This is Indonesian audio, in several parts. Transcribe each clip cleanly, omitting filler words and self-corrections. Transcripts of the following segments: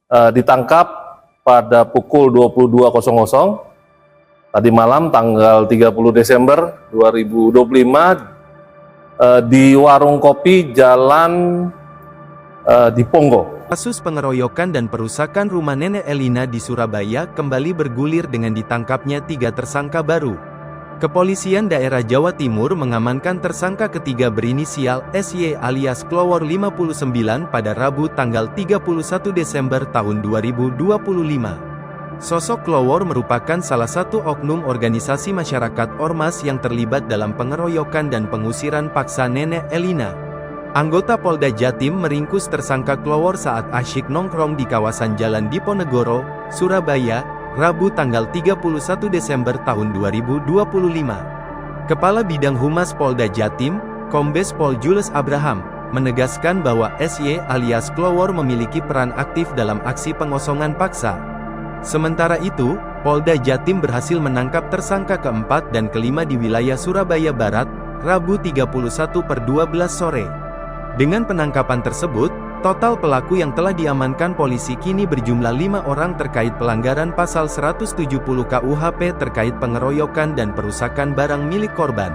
ditangkap pada pukul 22.00 tadi malam tanggal 30 Desember 2025 di warung kopi Jalan Diponggok. Kasus pengeroyokan dan perusakan rumah nenek Elina di Surabaya kembali bergulir dengan ditangkapnya 3 tersangka baru. Kepolisian daerah Jawa Timur mengamankan tersangka ketiga berinisial SY alias Klowor 59 pada Rabu tanggal 31 Desember tahun 2025. Sosok Klowor merupakan salah satu oknum organisasi masyarakat ormas yang terlibat dalam pengeroyokan dan pengusiran paksa nenek Elina. Anggota Polda Jatim meringkus tersangka Klowor saat asyik nongkrong di kawasan Jalan Diponegoro, Surabaya, Rabu tanggal 31 Desember tahun 2025. Kepala Bidang Humas Polda Jatim, Kombes Pol Jules Abraham, menegaskan bahwa SY alias Klowor memiliki peran aktif dalam aksi pengosongan paksa. Sementara itu, Polda Jatim berhasil menangkap tersangka keempat dan kelima di wilayah Surabaya Barat, Rabu 31/12 sore. Dengan penangkapan tersebut, total pelaku yang telah diamankan polisi kini berjumlah 5 orang terkait pelanggaran pasal 170 KUHP terkait pengeroyokan dan perusakan barang milik korban.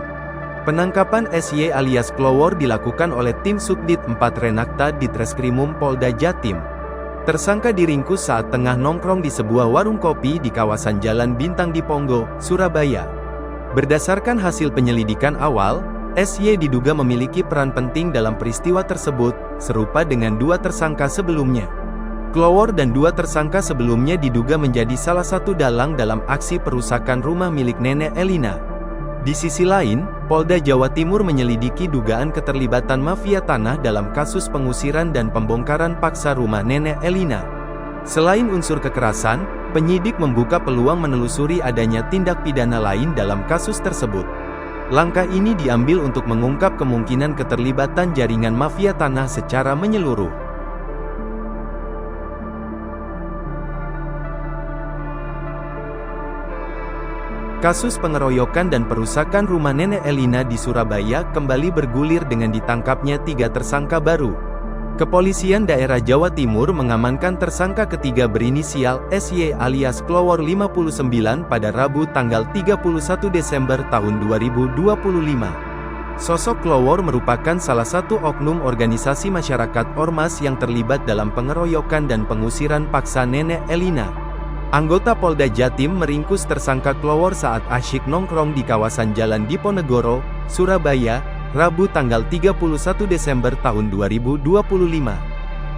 Penangkapan SY alias Klowor dilakukan oleh tim Subdit 4 Renakta Ditreskrimum Polda Jatim. Tersangka diringkus saat tengah nongkrong di sebuah warung kopi di kawasan Jalan Bintang Diponggok, Surabaya. Berdasarkan hasil penyelidikan awal, SY diduga memiliki peran penting dalam peristiwa tersebut, serupa dengan 2 tersangka sebelumnya. Klowor dan 2 tersangka sebelumnya diduga menjadi salah satu dalang dalam aksi perusakan rumah milik nenek Elina. Di sisi lain, Polda Jawa Timur menyelidiki dugaan keterlibatan mafia tanah dalam kasus pengusiran dan pembongkaran paksa rumah nenek Elina. Selain unsur kekerasan, penyidik membuka peluang menelusuri adanya tindak pidana lain dalam kasus tersebut. Langkah ini diambil untuk mengungkap kemungkinan keterlibatan jaringan mafia tanah secara menyeluruh. Kasus pengeroyokan dan perusakan rumah nenek Elina di Surabaya kembali bergulir dengan ditangkapnya 3 tersangka baru. Kepolisian daerah Jawa Timur mengamankan tersangka ketiga berinisial SY alias Klowor 59 pada Rabu tanggal 31 Desember tahun 2025. Sosok Klowor merupakan salah satu oknum organisasi masyarakat ormas yang terlibat dalam pengeroyokan dan pengusiran paksa nenek Elina. Anggota Polda Jatim meringkus tersangka Klowor saat asyik nongkrong di kawasan Jalan Diponegoro, Surabaya, Rabu tanggal 31 Desember tahun 2025.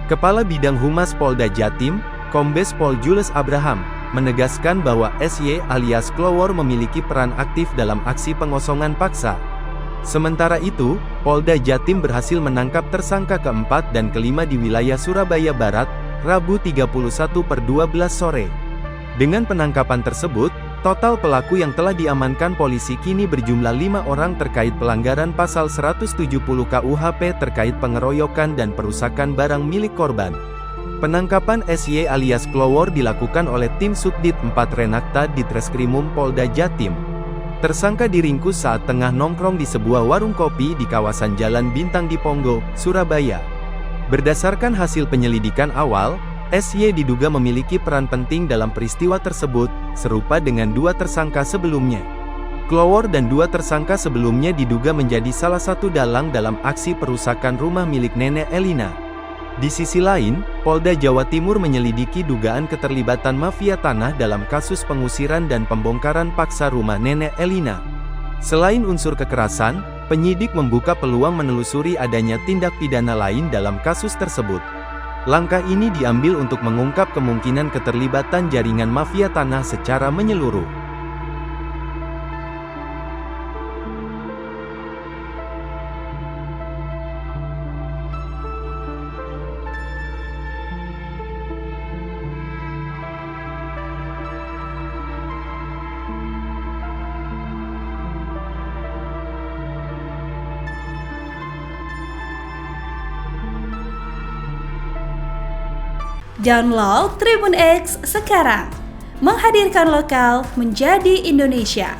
Kepala Bidang Humas Polda Jatim, Kombes Pol Jules Abraham, menegaskan bahwa SY alias Klowor memiliki peran aktif dalam aksi pengosongan paksa. Sementara itu, Polda Jatim berhasil menangkap tersangka keempat dan kelima di wilayah Surabaya Barat, Rabu 31/12 sore. Dengan penangkapan tersebut, total pelaku yang telah diamankan polisi kini berjumlah 5 orang terkait pelanggaran pasal 170 KUHP terkait pengeroyokan dan perusakan barang milik korban. Penangkapan SY alias Klowor dilakukan oleh tim Subdit 4 Renakta Ditreskrimum Polda Jatim. Tersangka diringkus saat tengah nongkrong di sebuah warung kopi di kawasan Jalan Bintang Diponggok, Surabaya. Berdasarkan hasil penyelidikan awal, SY diduga memiliki peran penting dalam peristiwa tersebut, serupa dengan 2 tersangka sebelumnya. Klowor dan 2 tersangka sebelumnya diduga menjadi salah satu dalang dalam aksi perusakan rumah milik nenek Elina. Di sisi lain, Polda Jawa Timur menyelidiki dugaan keterlibatan mafia tanah dalam kasus pengusiran dan pembongkaran paksa rumah nenek Elina. Selain unsur kekerasan, penyidik membuka peluang menelusuri adanya tindak pidana lain dalam kasus tersebut. Langkah ini diambil untuk mengungkap kemungkinan keterlibatan jaringan mafia tanah secara menyeluruh. Download Tribun X sekarang, menghadirkan lokal menjadi Indonesia.